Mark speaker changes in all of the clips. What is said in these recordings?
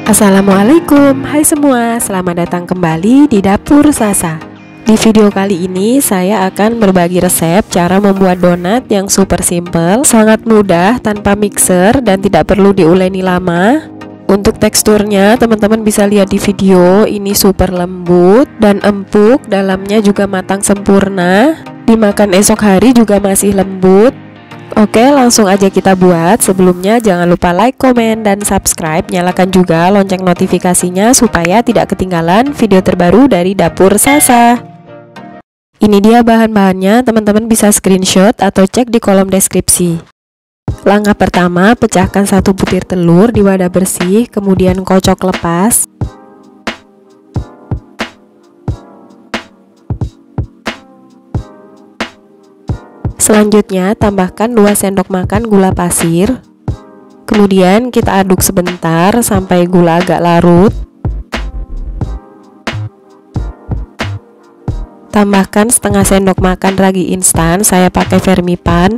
Speaker 1: Assalamualaikum, hai semua, selamat datang kembali di Dapur Sasa. Di video kali ini saya akan berbagi resep cara membuat donat yang super simple, sangat mudah tanpa mixer dan tidak perlu diuleni lama. Untuk teksturnya teman-teman bisa lihat di video, ini super lembut dan empuk, dalamnya juga matang sempurna. Dimakan esok hari juga masih lembut. Oke, langsung aja kita buat. Sebelumnya jangan lupa like, komen, dan subscribe. Nyalakan juga lonceng notifikasinya supaya tidak ketinggalan video terbaru dari Dapur Sasa. Ini dia bahan-bahannya, teman-teman bisa screenshot atau cek di kolom deskripsi. Langkah pertama, pecahkan 1 butir telur di wadah bersih, kemudian kocok lepas. Selanjutnya, tambahkan 2 sendok makan gula pasir. Kemudian kita aduk sebentar sampai gula agak larut. Tambahkan setengah sendok makan ragi instan, saya pakai Vermipan.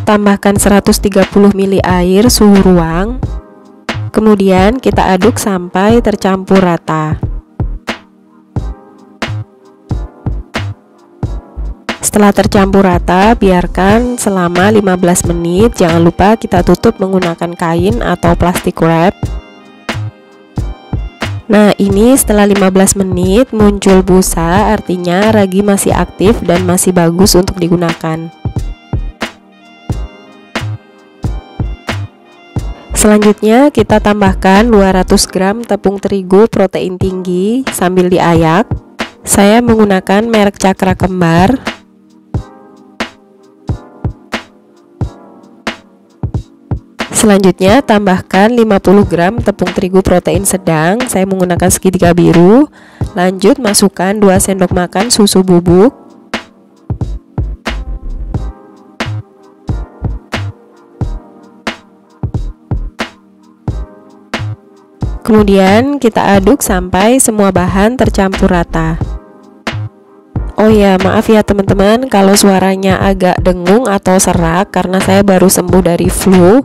Speaker 1: Tambahkan 130 ml air suhu ruang. Kemudian kita aduk sampai tercampur rata. Setelah tercampur rata, biarkan selama 15 menit. Jangan lupa kita tutup menggunakan kain atau plastik wrap. Nah, ini setelah 15 menit muncul busa, artinya ragi masih aktif dan masih bagus untuk digunakan. Selanjutnya kita tambahkan 200 gram tepung terigu protein tinggi sambil diayak. Saya menggunakan merek Cakra Kembar. Selanjutnya tambahkan 50 gram tepung terigu protein sedang, saya menggunakan segitiga biru. Lanjut masukkan 2 sendok makan susu bubuk. Kemudian kita aduk sampai semua bahan tercampur rata. Oh ya, maaf ya teman-teman kalau suaranya agak dengung atau serak karena saya baru sembuh dari flu.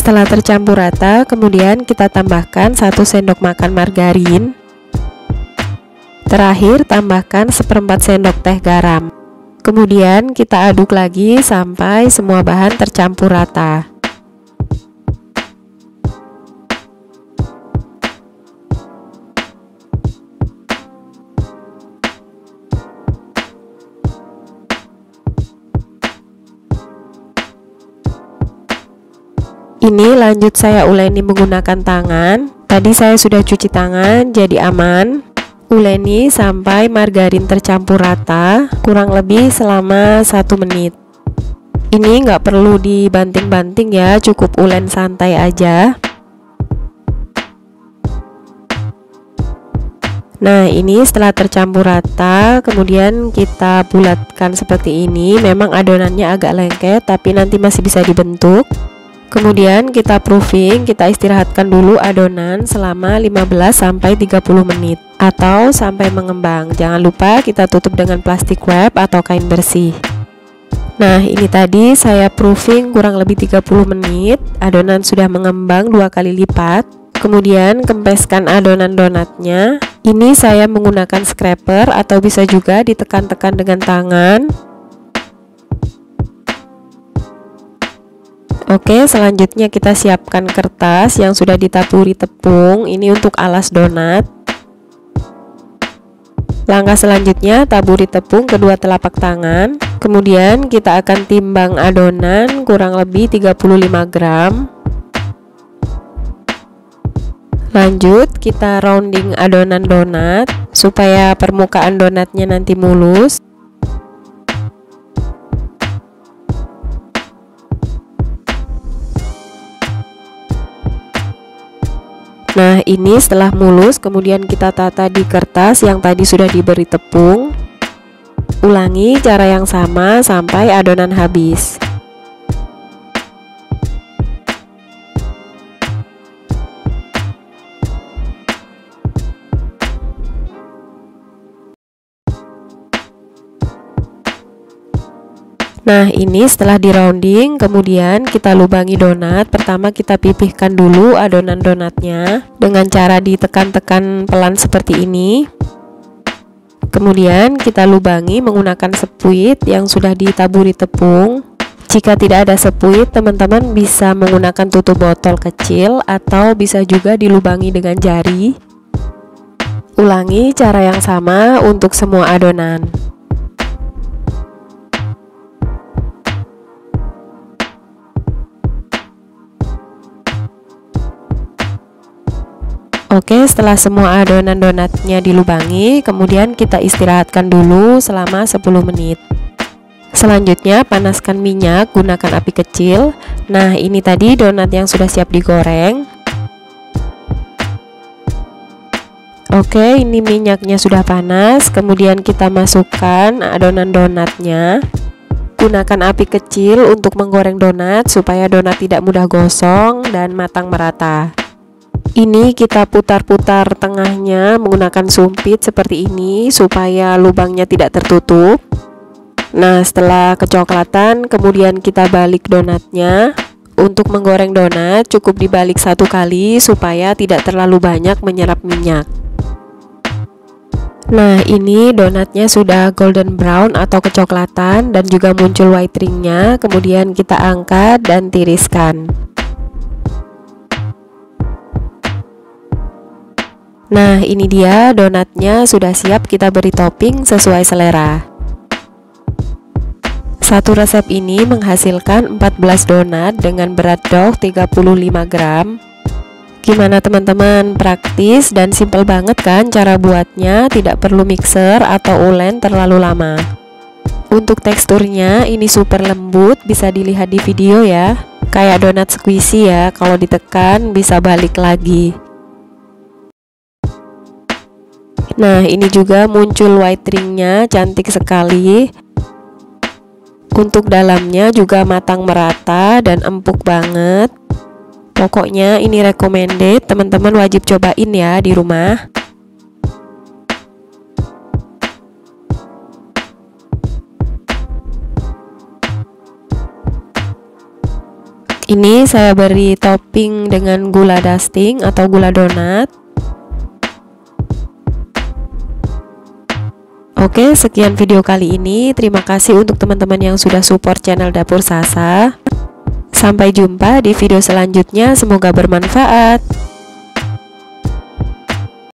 Speaker 1: Setelah tercampur rata, kemudian kita tambahkan 1 sendok makan margarin. Terakhir, tambahkan 1/4 sendok teh garam. Kemudian kita aduk lagi sampai semua bahan tercampur rata. Ini lanjut saya uleni menggunakan tangan. Tadi saya sudah cuci tangan, jadi aman. Uleni sampai margarin tercampur rata, kurang lebih selama 1 menit. Ini nggak perlu dibanting-banting ya, cukup ulen santai aja. Nah, ini setelah tercampur rata, kemudian kita bulatkan seperti ini. Memang adonannya agak lengket, tapi nanti masih bisa dibentuk. Kemudian kita proofing, kita istirahatkan dulu adonan selama 15-30 menit atau sampai mengembang. Jangan lupa kita tutup dengan plastik wrap atau kain bersih. Nah, ini tadi saya proofing kurang lebih 30 menit. Adonan sudah mengembang 2 kali lipat. Kemudian kempeskan adonan donatnya. Ini saya menggunakan scraper atau bisa juga ditekan-tekan dengan tangan. Oke, selanjutnya kita siapkan kertas yang sudah ditaburi tepung. Ini untuk alas donat. Langkah selanjutnya, taburi tepung kedua telapak tangan. Kemudian kita akan timbang adonan kurang lebih 35 gram. Lanjut kita rounding adonan donat supaya permukaan donatnya nanti mulus. Nah, ini setelah mulus, kemudian kita tata di kertas yang tadi sudah diberi tepung. Ulangi cara yang sama sampai adonan habis. Nah, ini setelah di rounding, kemudian kita lubangi donat. Pertama kita pipihkan dulu adonan donatnya dengan cara ditekan-tekan pelan seperti ini. Kemudian kita lubangi menggunakan sepuit yang sudah ditaburi tepung. Jika tidak ada sepuit, teman-teman bisa menggunakan tutup botol kecil atau bisa juga dilubangi dengan jari. Ulangi cara yang sama untuk semua adonan. Oke, setelah semua adonan donatnya dilubangi, kemudian kita istirahatkan dulu selama 10 menit. Selanjutnya panaskan minyak, gunakan api kecil. Nah, ini tadi donat yang sudah siap digoreng. Oke, ini minyaknya sudah panas. Kemudian kita masukkan adonan donatnya. Gunakan api kecil untuk menggoreng donat supaya donat tidak mudah gosong dan matang merata. Ini kita putar-putar tengahnya menggunakan sumpit seperti ini supaya lubangnya tidak tertutup. Nah, setelah kecoklatan, kemudian kita balik donatnya. Untuk menggoreng donat cukup dibalik 1 kali supaya tidak terlalu banyak menyerap minyak. Nah, ini donatnya sudah golden brown atau kecoklatan dan juga muncul white ringnya. Kemudian kita angkat dan tiriskan. Nah, ini dia donatnya sudah siap kita beri topping sesuai selera. Satu resep ini menghasilkan 14 donat dengan berat dough 35 gram. Gimana teman-teman? Praktis dan simpel banget kan cara buatnya, tidak perlu mixer atau ulen terlalu lama. Untuk teksturnya ini super lembut, bisa dilihat di video ya. Kayak donat squishy ya, kalau ditekan bisa balik lagi. Nah, ini juga muncul white ringnya, cantik sekali. Untuk dalamnya juga matang merata dan empuk banget. Pokoknya ini recommended, teman-teman wajib cobain ya di rumah. Ini saya beri topping dengan gula dusting atau gula donat. Oke, sekian video kali ini. Terima kasih untuk teman-teman yang sudah support channel Dapur Sasa. Sampai jumpa di video selanjutnya, semoga bermanfaat.